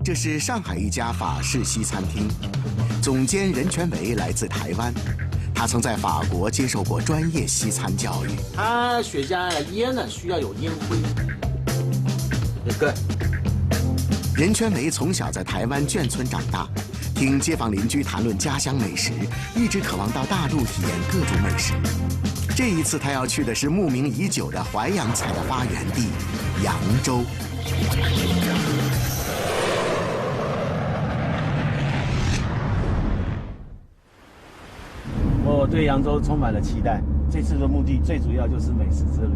这是上海一家法式西餐厅，总监任全维来自台湾，他曾在法国接受过专业西餐教育。他雪茄烟呢需要有烟灰。对。任全维从小在台湾眷村长大，听街坊邻居谈论家乡美食，一直渴望到大陆体验各种美食。这一次他要去的是慕名已久的淮扬菜的发源地扬州。我对扬州充满了期待。这次的目的最主要就是美食之旅。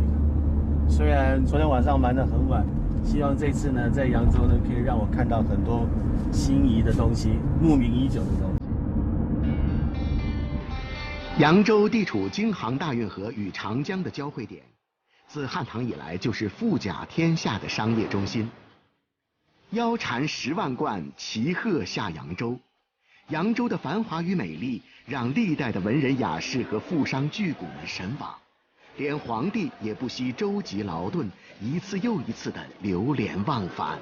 虽然昨天晚上忙得很晚，希望这次呢，在扬州呢，可以让我看到很多心仪的东西，慕名已久的东西。扬州地处京杭大运河与长江的交汇点，自汉唐以来就是富甲天下的商业中心。腰缠10万贯，骑鹤下扬州。扬州的繁华与美丽，让历代的文人雅士和富商巨贾们神往，连皇帝也不惜舟楫劳顿，一次又一次的流连忘返。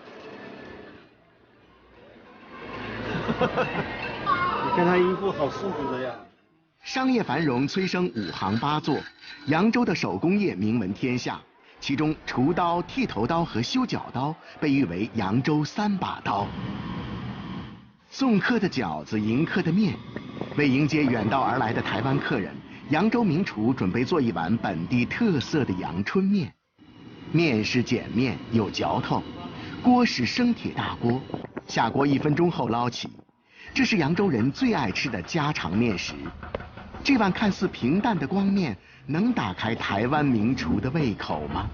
你看他衣服好舒服的呀。商业繁荣催生5行8作，扬州的手工业名闻天下，其中厨刀、剃头刀和修脚刀被誉为扬州3把刀。送客的饺子，迎客的面，为迎接远道而来的台湾客人，扬州名厨准备做一碗本地特色的阳春面。面是碱面，有嚼头；锅是生铁大锅，下锅1分钟后捞起。这是扬州人最爱吃的家常面食。这碗看似平淡的光面，能打开台湾名厨的胃口吗？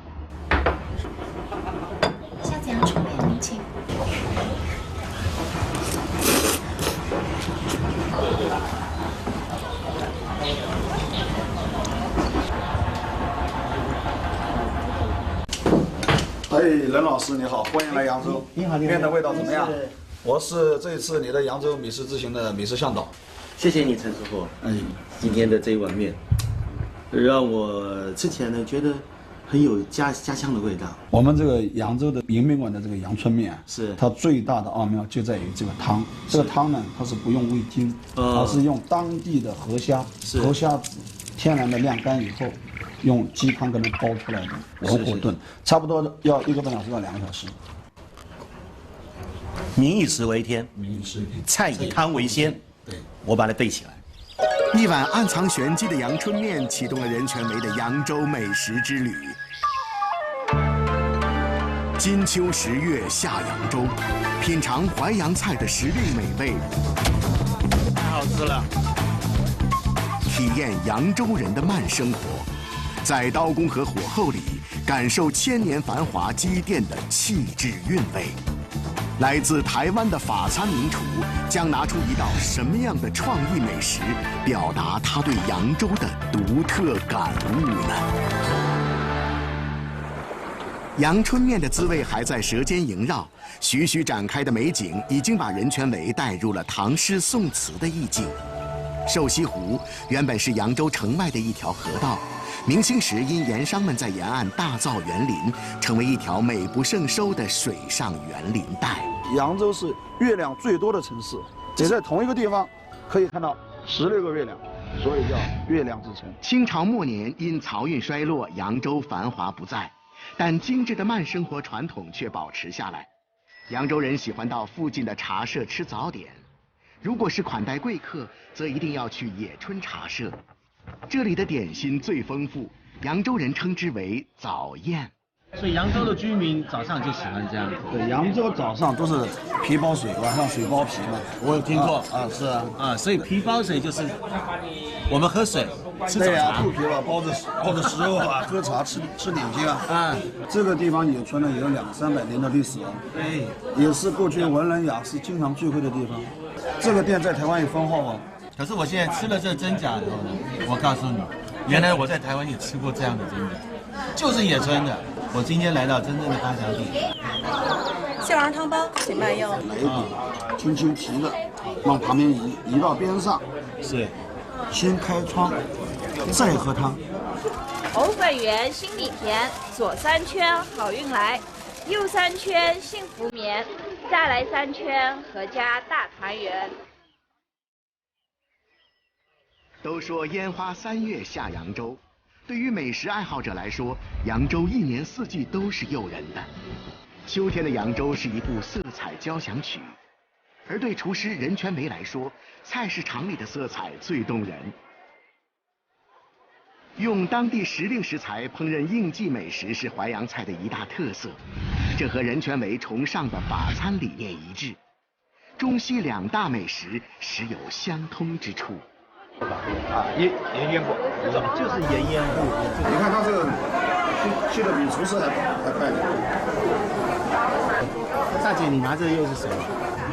下次阳春面，您请。哎，任老师你好，欢迎来扬州。你好，面的味道怎么样？我是这一次你的扬州美食之行的美食向导。谢谢你，陈师傅。今天的这一碗面，让我吃起来呢觉得很有家乡的味道。我们这个扬州的迎宾馆的这个阳春面，是它最大的奥妙就在于这个汤。这个汤呢，它是不用味精，它是用当地的河虾，河虾子天然的晾干以后，用鸡汤给它煲出来的，文火炖，差不多要1个半小时到2个小时。民以食为天，菜以汤为先。对，我把它背起来。一碗暗藏玄机的阳春面，启动了任全维的扬州美食之旅。金秋10月下扬州，品尝淮扬菜的时令美味，太好吃了。体验扬州人的慢生活，在刀工和火候里感受千年繁华积淀的气质韵味。来自台湾的法餐名厨将拿出一道什么样的创意美食，表达他对扬州的独特感悟呢？阳春面的滋味还在舌尖萦绕，徐徐展开的美景已经把任全维带入了唐诗宋词的意境。瘦西湖原本是扬州城外的一条河道，明清时因盐商们在沿岸大造园林，成为一条美不胜收的水上园林带。扬州是月亮最多的城市，只在同一个地方可以看到16个月亮，所以叫月亮之城。清朝末年因漕运衰落，扬州繁华不再，但精致的慢生活传统却保持下来。扬州人喜欢到附近的茶社吃早点，如果是款待贵客，则一定要去野春茶社。这里的点心最丰富，扬州人称之为早宴。所以扬州的居民早上就喜欢这样子。对，扬州早上都是皮包水，晚上水包皮嘛。我有听过是啊，所以皮包水就是我们喝水吃早茶，肚皮吧，包着食肉啊，喝茶吃点心啊。这个地方野村呢有200-300年的历史了，也是过去文人雅士经常聚会的地方。这个店在台湾也分号啊。可是我现在吃了这真假以后呢，我告诉你，原来我在台湾也吃过这样的真假，就是野村的。我今天来到真正的8条地。杏仁汤包，请慢用。每一笔轻轻提着，往旁边移到边上，是，先开窗，再喝汤。藕粉圆，心里甜，左3圈好运来。又3圈幸福眠，再来3圈阖家大团圆。都说烟花3月下扬州，对于美食爱好者来说，扬州一年四季都是诱人的。秋天的扬州是一部色彩交响曲，而对厨师任全梅来说，菜市场里的色彩最动人。用当地时令食材烹饪应季美食是淮扬菜的一大特色，这和任全梅崇尚的法餐理念一致。中西2大美食实有相通之处。盐腌部，就是盐腌部。你看它这个切的比厨师还快点。大姐，你拿这个又是什么？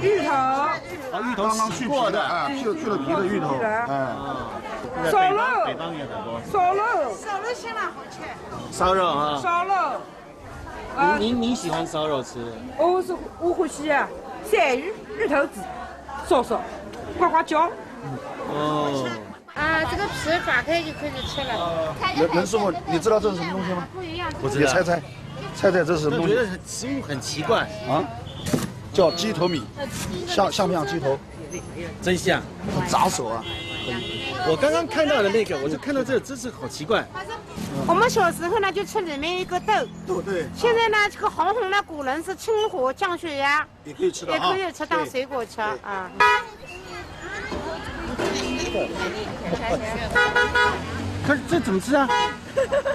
芋头，芋头刚刚去皮的啊，去了皮的芋头，哎。烧肉，北方也很多。烧肉现在好吃。烧肉啊。烧肉。你喜欢烧肉吃？我欢喜啊，鳝鱼、芋头子，烧呱呱叫。哦。啊，这个皮打开就可以吃了。任师傅，你知道这是什么东西吗？不知道。你猜这是什么东西？我觉得食物很奇怪啊，叫鸡头米，像不像鸡头？真像。炸手啊。我刚刚看到的那个，我就看到这个姿势好奇怪。我们小时候呢，就吃里面一个豆，对。现在呢，这个红红的果仁是清火降血压，也可以吃的也可以吃当水果吃啊。可是这怎么吃啊？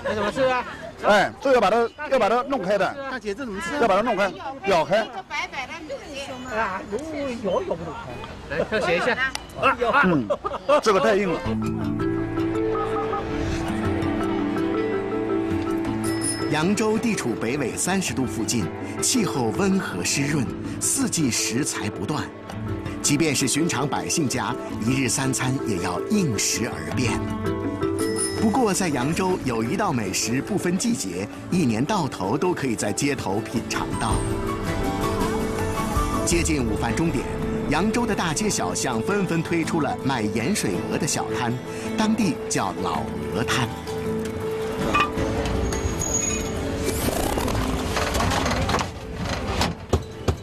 这怎么吃啊？哎，这要把它弄开的。大姐，这怎么吃？要把它弄开，咬开。白白的米。啊，咬不动开。来，挑选一下。这个太硬了。扬州地处北纬30度附近，气候温和湿润，四季食材不断。即便是寻常百姓家，一日3餐也要应时而变。不过，在扬州有一道美食不分季节，一年到头都可以在街头品尝到。接近午饭钟点，扬州的大街小巷纷纷推出了卖盐水鹅的小摊，当地叫老鹅摊。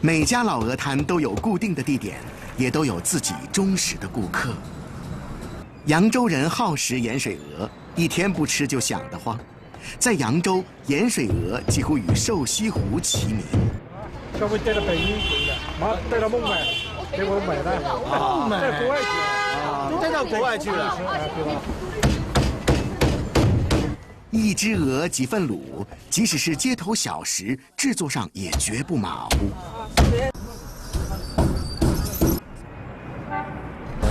每家老鹅摊都有固定的地点，也都有自己忠实的顾客。扬州人好食盐水鹅，一天不吃就想得慌。在扬州，盐水鹅几乎与瘦西湖齐名。消费带到北京，马带到孟买，结果买的在国外去都带到国外去了，对吧？一只鹅几份卤，即使是街头小食，制作上也绝不马虎。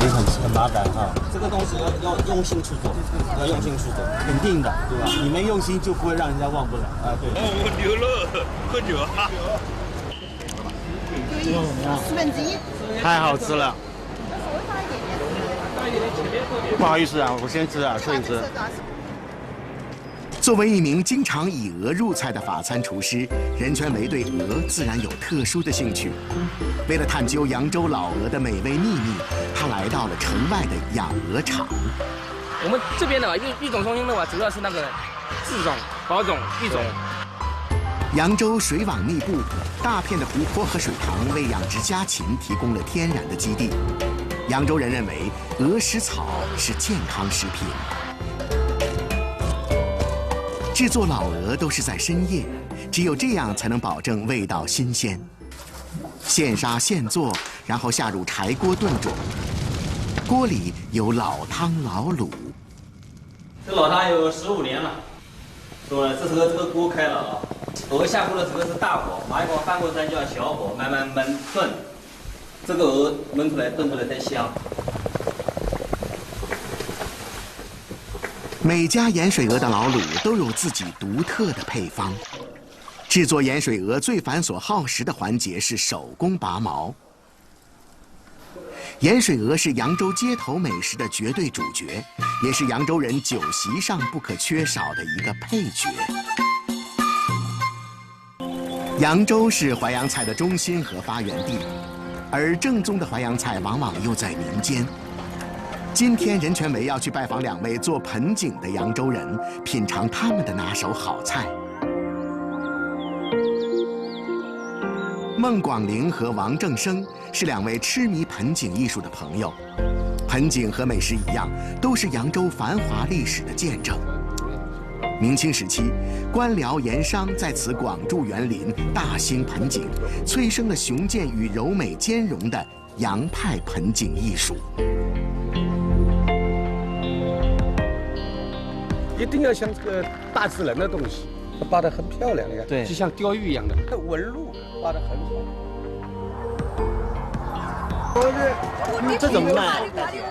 也很麻烦哈，这个东西要用心去做，要用心去做，肯定的，对吧？你们用心就不会让人家忘不了啊。对。哦，牛肉，喝酒啊！这个怎么样？1/4，太好吃了。不好意思啊，我先吃啊，吃一吃。作为一名经常以鹅入菜的法餐厨师，任全梅对鹅自然有特殊的兴趣。为了探究扬州老鹅的美味秘密，他来到了城外的养鹅场。我们这边的育种中心的话，主要是那个自种、保种、育种。扬州水网密布，大片的湖泊和水塘为养殖家禽提供了天然的基地。扬州人认为鹅食草是健康食品。制作老鹅都是在深夜，只有这样才能保证味道新鲜。现杀现做，然后下入柴锅炖煮，锅里有老汤老卤。这老汤有15年了，说这个锅开了啊，鹅下锅的这个是大火，马上翻过山就要小火慢慢焖炖，这个鹅焖出来炖出来才香。每家盐水鹅的老卤都有自己独特的配方。制作盐水鹅最繁琐耗时的环节是手工拔毛。盐水鹅是扬州街头美食的绝对主角，也是扬州人酒席上不可缺少的一个配角。扬州是淮扬菜的中心和发源地，而正宗的淮扬菜往往又在民间。今天任全梅要去拜访2位做盆景的扬州人，品尝他们的拿手好菜。孟广玲和王正生是2位痴迷盆景艺术的朋友。盆景和美食一样，都是扬州繁华历史的见证。明清时期，官僚盐商在此广筑园林，大兴盆景，催生了雄健与柔美兼容的洋派盆景艺术。一定要像这个大自然的东西，画得很漂亮呀，对，就像雕玉一样的，纹路画得很好。这怎么卖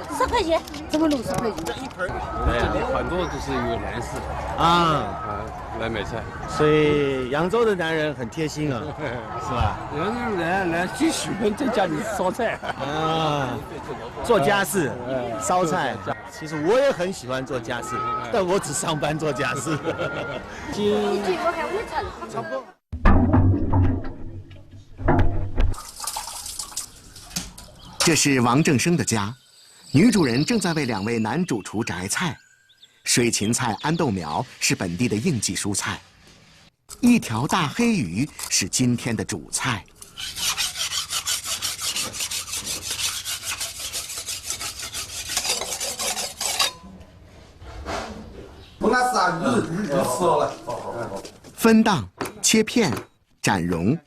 ？10块钱，怎么60块钱？这一盆这里很多都是有男士啊来买菜，所以扬州的男人很贴心啊，是吧？扬州人最喜欢在家里烧菜啊，做家事，烧菜。其实我也很喜欢做家事，但我只上班做家事。差不多。这是王正生的家，女主人正在为2位男主厨摘菜。水芹菜、安豆苗是本地的应季蔬菜，一条大黑鱼是今天的主菜。不拿啥鱼就吃了。分档、切片、斩绒，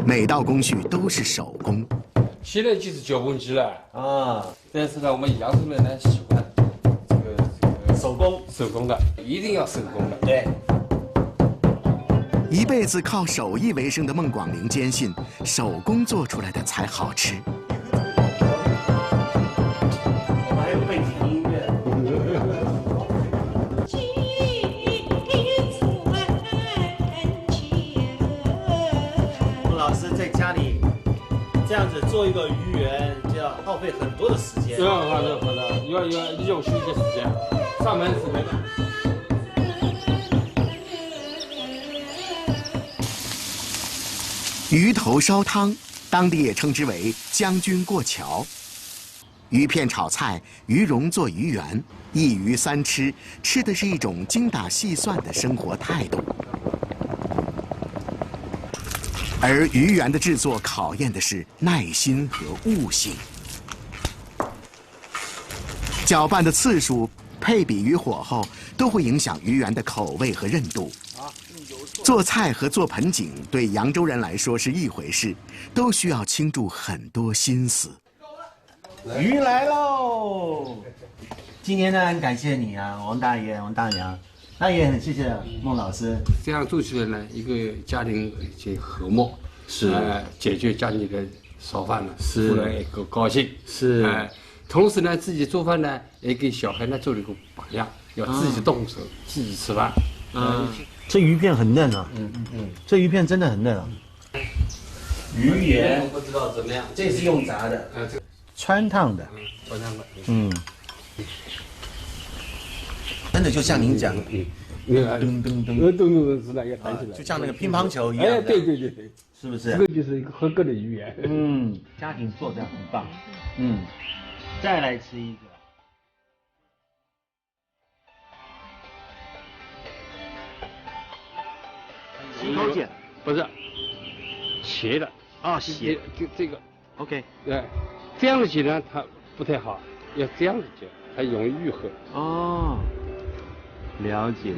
每道工序都是手工。现在就是搅拌机了啊，但是呢，我们扬州人呢喜欢这个手工的，一定要手工的。对。一辈子靠手艺为生的孟广玲坚信，手工做出来的才好吃。我们还有背景音乐。孟老师在家里这样子做一个鱼圆，就要耗费很多的时间。好的，要利用休息时间，上班时间。鱼头烧汤，当地也称之为将军过桥。鱼片炒菜，鱼蓉做鱼圆，一鱼3吃，吃的是一种精打细算的生活态度。而鱼圆的制作考验的是耐心和悟性。搅拌的次数、配比与火候都会影响鱼圆的口味和韧度。做菜和做盆景对扬州人来说是一回事，都需要倾注很多心思。鱼来喽！今天呢，很感谢你啊，王大爷、王大娘，那也很谢谢孟老师。这样做起来呢，一个家庭就和睦，是解决家里的烧饭了，是夫人也够高兴，是同时呢，自己做饭呢，也给小孩呢做了一个榜样，要自己动手，自己吃饭。这鱼片很嫩啊，这鱼片真的很嫩啊。鱼圆不知道怎么样，这是用炸的，川烫的，川烫的，真的就像您讲的，噔噔噔是那个弹起来，就像那个乒乓球一样的。哎，对，是不是？这个就是一个合格的鱼圆。家庭做这样很棒。再来吃一个。洗口剪不是斜的啊，斜这个 OK， 这样子剪呢它不太好，要这样子剪，它容易愈合。哦，了解。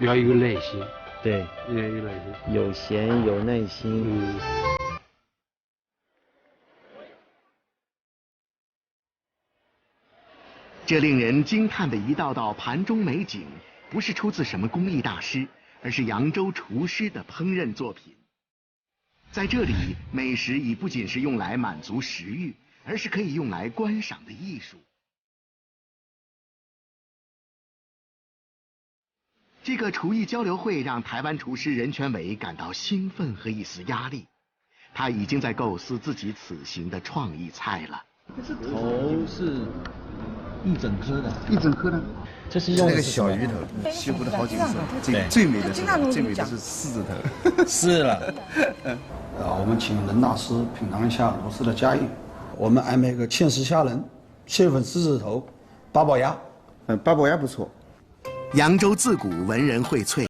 要有耐心，对，要有耐心，有闲有耐心。这令人惊叹的一道道盘中美景，不是出自什么工艺大师，而是扬州厨师的烹饪作品。在这里，美食已不仅是用来满足食欲，而是可以用来观赏的艺术。这个厨艺交流会让台湾厨师任全伟感到兴奋和一丝压力，他已经在构思自己此行的创意菜了。这头是一整颗的，一整颗的，这是用那个小鱼头，西湖的好景色，最美的是狮子头，是了。我们请任大师品尝一下罗氏的佳韵。我们安排一个芡实虾仁、切粉狮子头、八宝鸭。八宝鸭不错。扬州自古文人荟萃。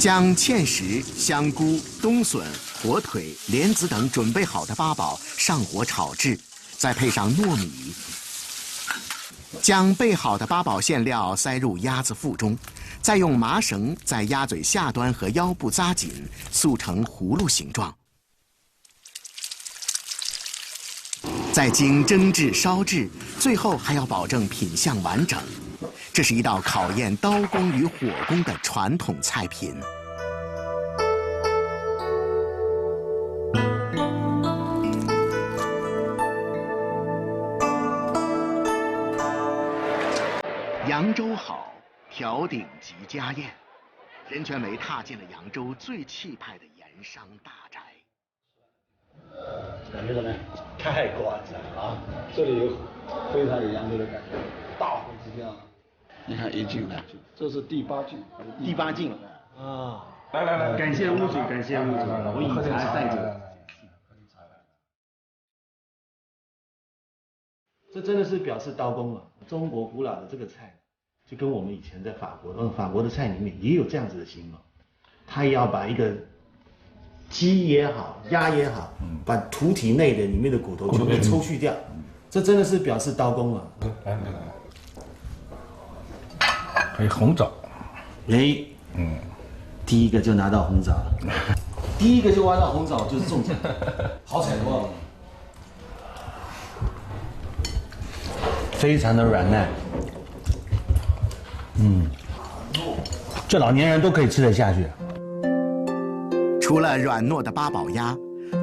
将芡实、香菇、冬笋、火腿、莲子等准备好的八宝上火炒制，再配上糯米，将备好的八宝馅料塞入鸭子腹中，再用麻绳在鸭嘴下端和腰部扎紧，塑成葫芦形状，再经蒸制、烧制，最后还要保证品相完整。这是一道考验刀工与火功的传统菜品。扬州好，调鼎即家宴。任全梅踏进了扬州最气派的盐商大宅。感觉怎么样？太夸张了啊！这里有非常有扬州的感觉，大湖之间啊。你看一进来，这是第8进，第8进啊！来，感谢屋主，感谢屋主，我以茶代酒。这真的是表示刀工啊！中国古老的这个菜，就跟我们以前在法国的菜里面也有这样子的形容，他也要把一个鸡也好，鸭也好，把屠体内的里面的骨头全部抽去掉，这真的是表示刀工啊！来，还有红枣，第一个就拿到红枣了，第一个就挖到红枣就是中奖，好彩多了。非常的软烂，这老年人都可以吃得下去。除了软糯的八宝鸭，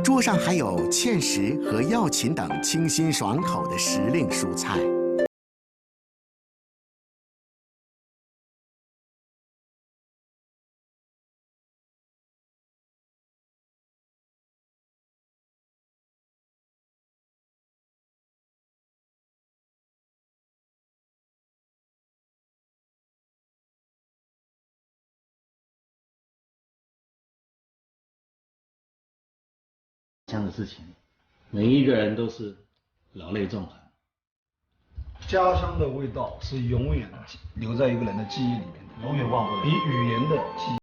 桌上还有芡实和药芹等清新爽口的时令蔬菜。这样的事情，每一个人都是老泪纵横。家乡的味道是永远留在一个人的记忆里面的，永远忘不了，比语言的记忆。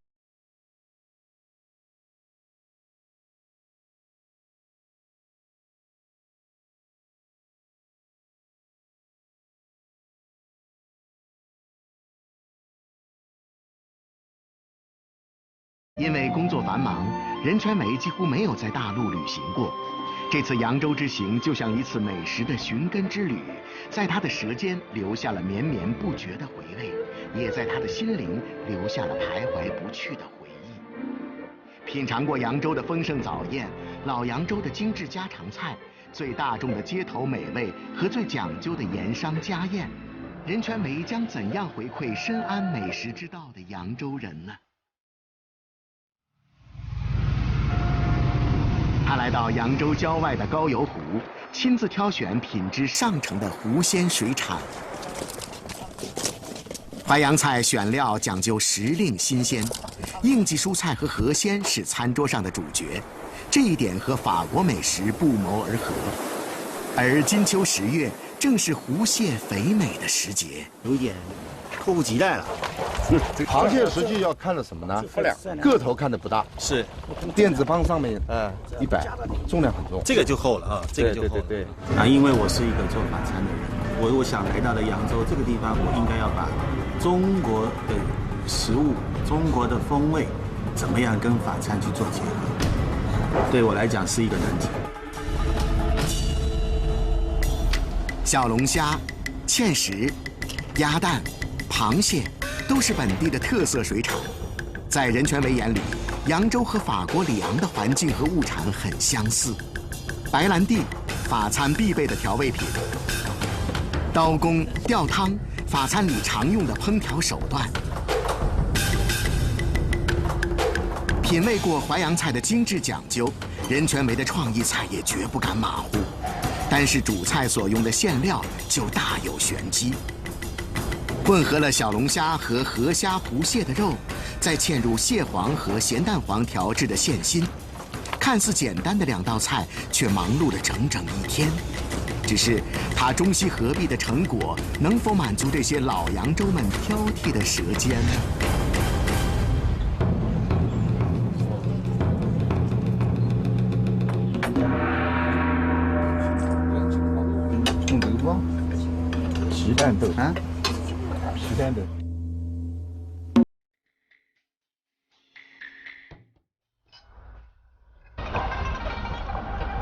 因为工作繁忙，任全梅几乎没有在大陆旅行过。这次扬州之行就像一次美食的寻根之旅，在他的舌尖留下了绵绵不绝的回味，也在他的心灵留下了徘徊不去的回忆。品尝过扬州的丰盛早宴、老扬州的精致家常菜、最大众的街头美味和最讲究的盐商家宴，任全梅将怎样回馈深谙美食之道的扬州人呢？他来到扬州郊外的高邮湖，亲自挑选品质上乘的湖鲜水产。淮扬菜选料讲究时令新鲜，应季蔬菜和河鲜是餐桌上的主角，这一点和法国美食不谋而合。而金秋10月正是湖蟹肥美的时节，有点迫不及待了。螃蟹实际要看的什么呢？个头看的不大，是电子磅上面100，重量很重，这个就厚了啊，这个就厚了。对啊，因为我是一个做法餐的人，我想来到了扬州这个地方，我应该要把中国的食物、中国的风味，怎么样跟法餐去做结合，对我来讲是一个难题。小龙虾、芡实、鸭蛋、螃蟹都是本地的特色水产。在任全梅眼里，扬州和法国里昂的环境和物产很相似。白兰地，法餐必备的调味品；刀工、吊汤，法餐里常用的烹调手段。品味过淮扬菜的精致讲究，任全梅的创意菜也绝不敢马虎。但是主菜所用的馅料就大有玄机，混合了小龙虾和河虾、湖蟹的肉，再嵌入蟹黄和咸蛋黄调制的馅心，看似简单的2道菜，却忙碌了整整1天。只是它中西合璧的成果，能否满足这些老扬州们挑剔的舌尖呢？蛋豆啊，皮蛋豆。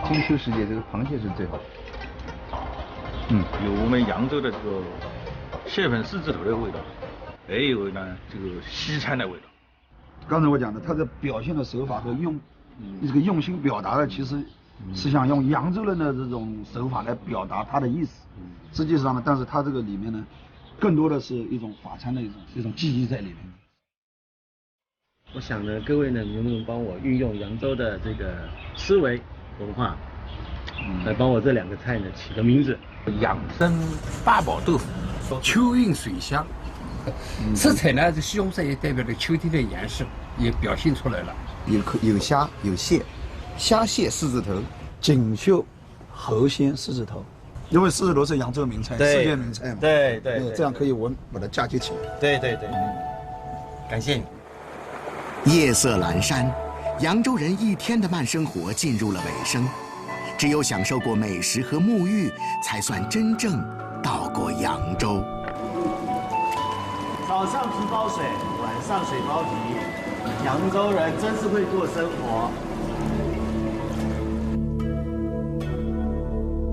金秋时节，这个螃蟹是最好的。有我们扬州的这个蟹粉狮子头的味道，还有呢这个西餐的味道。刚才我讲的，它的表现的手法和这个用心表达的，其实是想用扬州人的这种手法来表达他的意思。实际上呢，但是它这个里面呢，更多的是一种法餐的一种技艺在里面。我想呢，各位呢，能不能帮我运用扬州的这个思维文化，来帮我这2个菜呢起个名字？养生八宝豆腐，秋韵水香。色彩呢，这西红柿也代表了秋天的颜色，也表现出来了。有虾有蟹，虾蟹狮子头，锦绣猴鲜狮子头，因为狮子头是扬州名菜，世界名菜嘛。对，这样可以我把它嫁接起来。对，感谢你。夜色阑珊，扬州人一天的慢生活进入了尾声。只有享受过美食和沐浴，才算真正到过扬州。早上皮包水，晚上水包皮，扬州人真是会过生活。